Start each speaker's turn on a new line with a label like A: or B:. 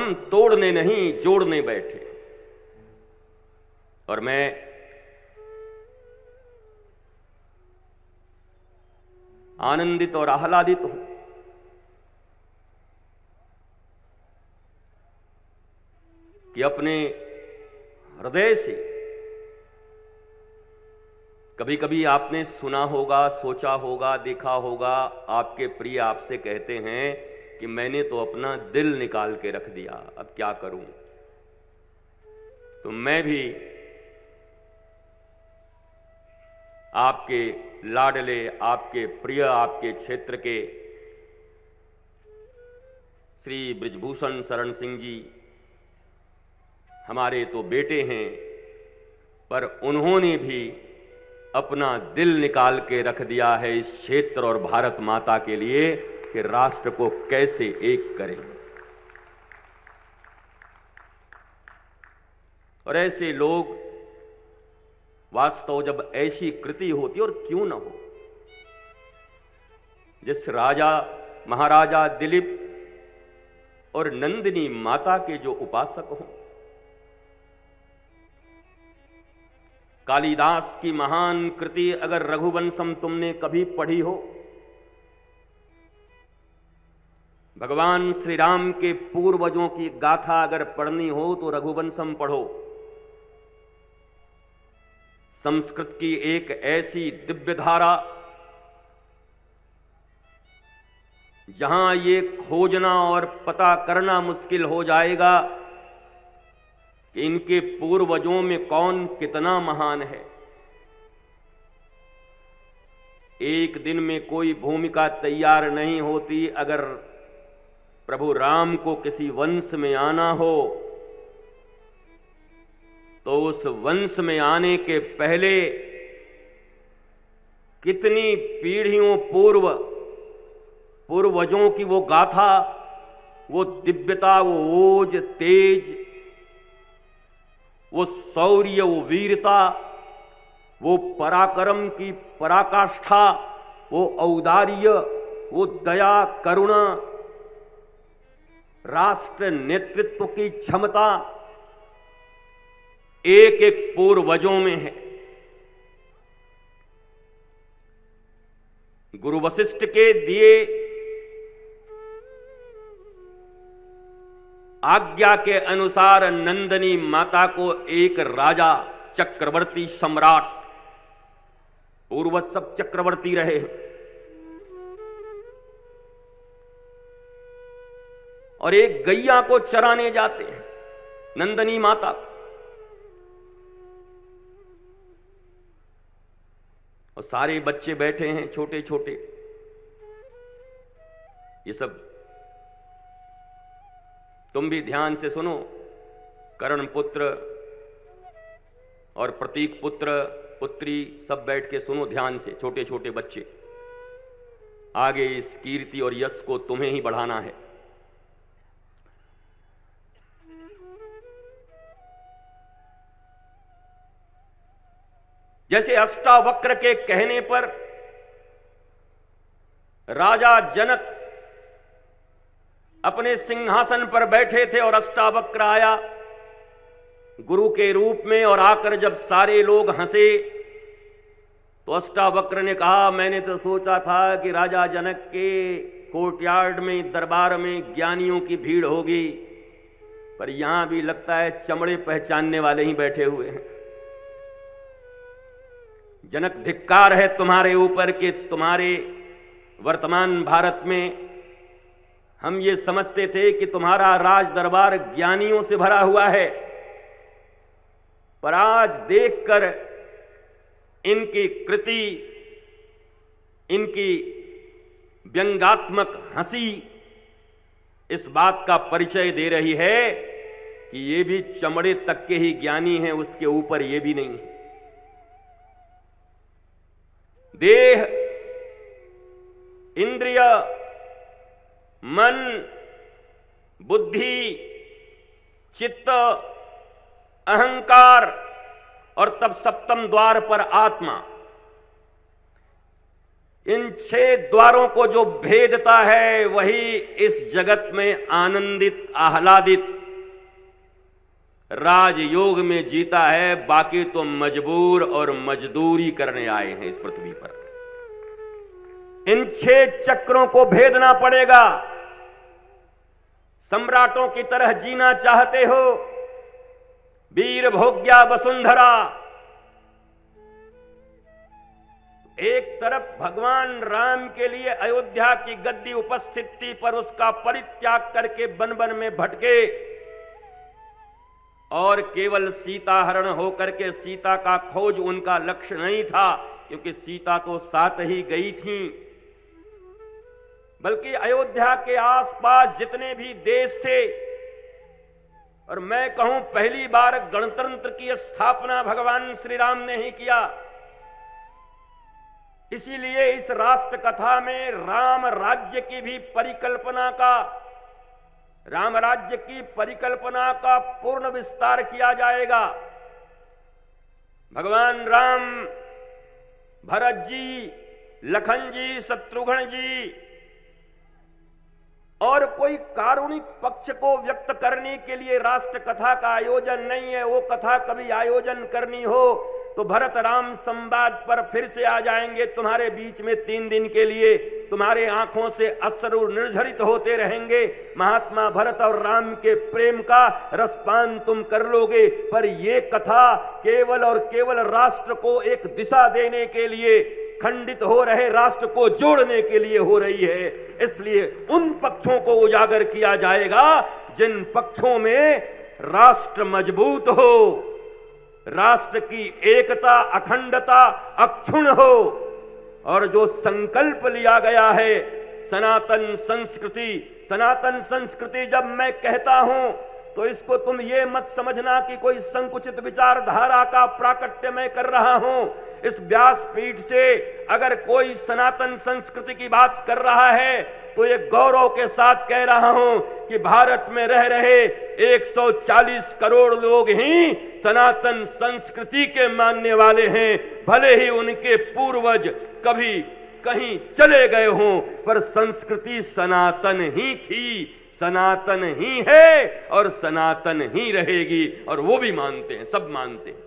A: हम तोड़ने नहीं जोड़ने बैठे। और मैं आनंदित और आह्लादित हूं कि अपने हृदय से कभी कभी आपने सुना होगा, सोचा होगा, देखा होगा, आपके प्रिय आपसे कहते हैं कि मैंने तो अपना दिल निकाल के रख दिया, अब क्या करूं। तो मैं भी आपके लाडले, आपके प्रिय, आपके क्षेत्र के श्री बृजभूषण शरण सिंह जी हमारे तो बेटे हैं, पर उन्होंने भी अपना दिल निकाल के रख दिया है इस क्षेत्र और भारत माता के लिए कि राष्ट्र को कैसे एक करें। और ऐसे लोग वास्तव जब ऐसी कृति होती, और क्यों न हो, जिस राजा महाराजा दिलीप और नंदिनी माता के जो उपासक हों, कालिदास की महान कृति अगर रघुवंशम तुमने कभी पढ़ी हो, भगवान श्री राम के पूर्वजों की गाथा अगर पढ़नी हो तो रघुवंशम पढ़ो। संस्कृत की एक ऐसी दिव्य धारा जहां ये खोजना और पता करना मुश्किल हो जाएगा कि इनके पूर्वजों में कौन कितना महान है। एक दिन में कोई भूमिका तैयार नहीं होती। अगर प्रभु राम को किसी वंश में आना हो तो उस वंश में आने के पहले कितनी पीढ़ियों पूर्वजों की वो गाथा, वो दिव्यता, वो ओज, तेज, वो शौर्य, वो वीरता, वो पराक्रम की पराकाष्ठा, वो औदार्य, वो दया, करुणा, राष्ट्र नेतृत्व की क्षमता एक एक पूर्वजों में है। गुरु वशिष्ठ के दिए आज्ञा के अनुसार नंदिनी माता को एक राजा, चक्रवर्ती, सम्राट, पूर्वज सब चक्रवर्ती रहे, और एक गैया को चराने जाते हैं, नंदिनी माता। और सारे बच्चे बैठे हैं छोटे छोटे, ये सब तुम भी ध्यान से सुनो। कर्ण पुत्र और प्रतीक पुत्र, पुत्री सब बैठ के सुनो ध्यान से, छोटे छोटे बच्चे। आगे इस कीर्ति और यश को तुम्हें ही बढ़ाना है। जैसे अष्टावक्र के कहने पर राजा जनक अपने सिंहासन पर बैठे थे और अष्टावक्र आया गुरु के रूप में, और आकर जब सारे लोग हंसे तो अष्टावक्र ने कहा, मैंने तो सोचा था कि राजा जनक के कोर्टयार्ड में, दरबार में ज्ञानियों की भीड़ होगी, पर यहां भी लगता है चमड़े पहचानने वाले ही बैठे हुए हैं। जनक, धिक्कार है तुम्हारे ऊपर कि तुम्हारे वर्तमान भारत में हम ये समझते थे कि तुम्हारा राज दरबार ज्ञानियों से भरा हुआ है, पर आज देखकर इनकी कृति, इनकी व्यंग्यात्मक हंसी इस बात का परिचय दे रही है कि ये भी चमड़े तक के ही ज्ञानी हैं, उसके ऊपर ये भी नहीं है। देह, इंद्रिय, मन, बुद्धि, चित्त, अहंकार और तब सप्तम द्वार पर आत्मा, इन 6 द्वारों को जो भेदता है वही इस जगत में आनंदित, आह्लादित राजयोग में जीता है, बाकी तो मजबूर और मजदूरी करने आए हैं इस पृथ्वी पर। इन 6 चक्रों को भेदना पड़ेगा। सम्राटों की तरह जीना चाहते हो, वीर भोग्या वसुंधरा। एक तरफ भगवान राम के लिए अयोध्या की गद्दी उपस्थित थी, पर उसका परित्याग करके वन वन में भटके और केवल सीता हरण होकर के सीता का खोज उनका लक्ष्य नहीं था, क्योंकि सीता तो साथ ही गई थी, बल्कि अयोध्या के आसपास जितने भी देश थे, और मैं कहूं पहली बार गणतंत्र की स्थापना भगवान श्री राम ने ही किया। इसीलिए इस राष्ट्र कथा में राम राज्य की भी परिकल्पना का, राम राज्य की परिकल्पना का पूर्ण विस्तार किया जाएगा। भगवान राम, भरत जी, लखन जी, शत्रुघ्न जी, और कोई कारुणिक पक्ष को व्यक्त करने के लिए राष्ट्र कथा का आयोजन नहीं है। वो कथा कभी आयोजन करनी हो तो भरत राम संवाद पर फिर से आ जाएंगे तुम्हारे बीच में 3 दिन के लिए। तुम्हारे आंखों से अश्रु निर्झरित होते रहेंगे। महात्मा भरत और राम के प्रेम का रसपान तुम कर लोगे। पर ये कथा केवल और केवल राष्ट्र को एक दिशा देने के लिए, खंडित हो रहे राष्ट्र को जोड़ने के लिए हो रही है। इसलिए उन पक्षों को उजागर किया जाएगा जिन पक्षों में राष्ट्र मजबूत हो, राष्ट्र की एकता, अखंडता अक्षुण्ण हो, और जो संकल्प लिया गया है सनातन संस्कृति। सनातन संस्कृति जब मैं कहता हूं तो इसको तुम ये मत समझना कि कोई संकुचित विचारधारा का प्राकट्य मैं कर रहा हूं। इस व्यासपीठ से अगर कोई सनातन संस्कृति की बात कर रहा है तो ये गौरव के साथ कह रहा हूं कि भारत में रह रहे 140 करोड़ लोग ही सनातन संस्कृति के मानने वाले हैं। भले ही उनके पूर्वज कभी कहीं चले गए हों, पर संस्कृति सनातन ही थी, सनातन ही है और सनातन ही रहेगी। और वो भी मानते हैं, सब मानते हैं।